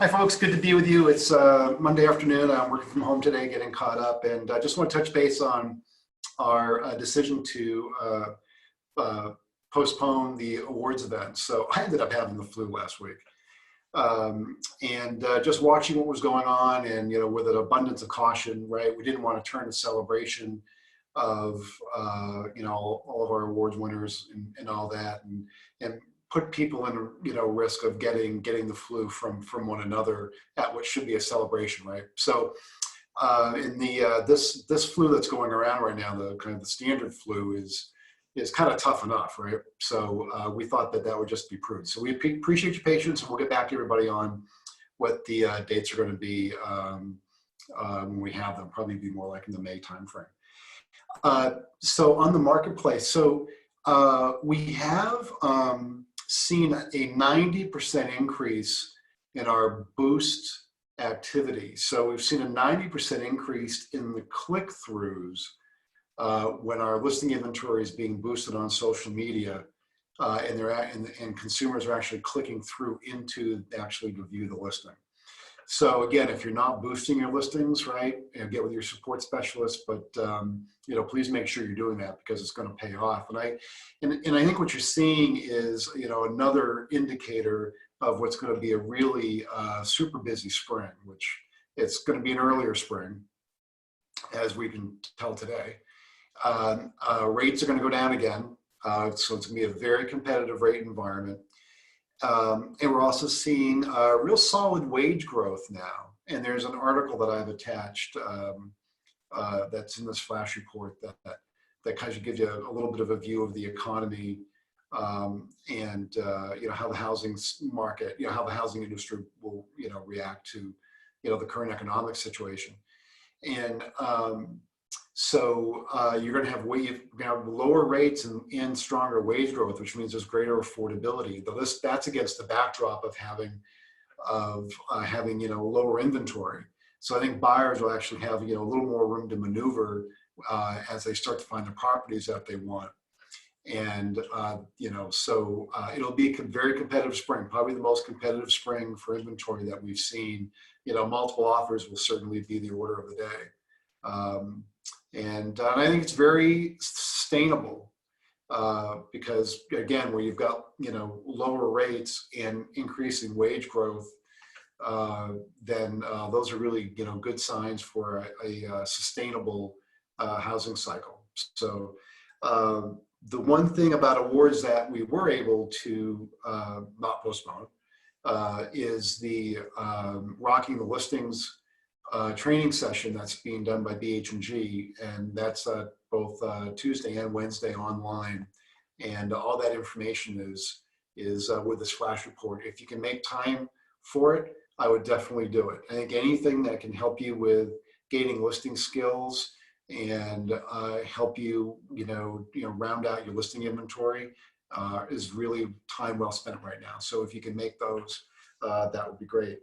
Hi, folks. Good to be with you. It's Monday afternoon. I'm working from home today, getting caught up, and I just want to touch base on our decision to uh, postpone the awards event. So I ended up having the flu last week, and just watching what was going on, and with an abundance of caution, right? We didn't want to turn a celebration of all of our awards winners and all that, and put people in risk of getting the flu from one another at what should be a celebration, right? So in the this flu that's going around right now, the kind of the standard flu is kind of tough enough, right? So we thought that would just be prudent. So we appreciate your patience, and we'll get back to everybody on what the dates are going to be when we have them. Probably be more like in the May timeframe. So on the marketplace, so we have seen a 90% increase in our boost activity. So we've seen a 90% increase in the click-throughs when our listing inventory is being boosted on social media, and consumers are actually clicking through into actually to view the listing. So again, if you're not boosting your listings, right, get with your support specialist, but please make sure you're doing that because it's going to pay off. And I think what you're seeing is another indicator of what's going to be a really super busy spring, which it's going to be an earlier spring, as we can tell today. Rates are going to go down again, so it's going to be a very competitive rate environment. And we're also seeing real solid wage growth now. And there's an article that I've attached that's in this flash report that kind of gives you a little bit of a view of the economy, and how the housing market, how the housing industry will react to the current economic situation. And so you're going to have lower rates and stronger wage growth, which means there's greater affordability. Though that's against the backdrop of having lower inventory. So I think buyers will actually have a little more room to maneuver as they start to find the properties that they want. And so it'll be a very competitive spring, probably the most competitive spring for inventory that we've seen. Multiple offers will certainly be the order of the day. And I think it's very sustainable because, again, where you've got lower rates and increasing wage growth, then those are really good signs for a sustainable housing cycle. So the one thing about awards that we were able to not postpone is the Rocking the Listings training session that's being done by BH&G, and that's both Tuesday and Wednesday online. And all that information is with this flash report. If you can make time for it, I would definitely do it. I think anything that can help you with gaining listing skills and help you, round out your listing inventory is really time well spent right now. So if you can make those, that would be great.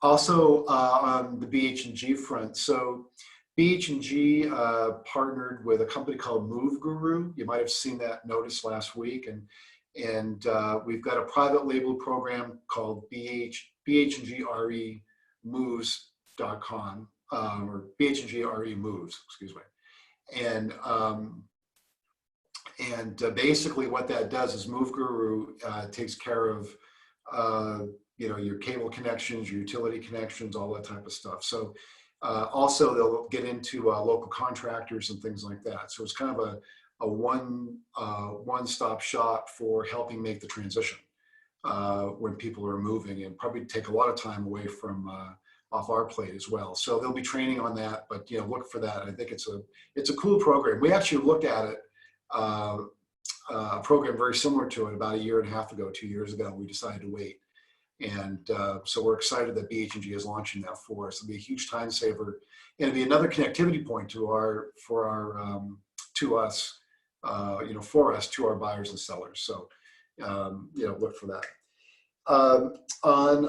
Also on the BH&G front, so BH&G partnered with a company called Move Guru. You might have seen that notice last week, and we've got a private label program called BH&G Moves.com, or BH&G RE Moves, excuse me. And basically what that does is Move Guru takes care of your cable connections, your utility connections, all that type of stuff. So also they'll get into local contractors and things like that. So it's kind of a one-stop shop for helping make the transition when people are moving, and probably take a lot of time away from off our plate as well. So they'll be training on that, but look for that. I think it's a cool program. We actually looked at it, a program very similar to it about 1.5 years ago, 2 years ago. We decided to wait. And so we're excited that BH&G is launching that for us. It'll be a huge time saver, and it'll be another connectivity point to us, to our buyers and sellers. So look for that. On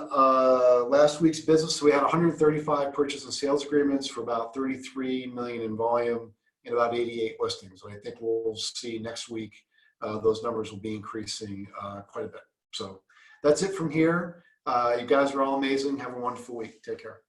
last week's business, we had 135 purchase and sales agreements for about 33 million in volume and about 88 listings. And I think we'll see next week those numbers will be increasing quite a bit. So that's it from here. You guys are all amazing. Have a wonderful week. Take care.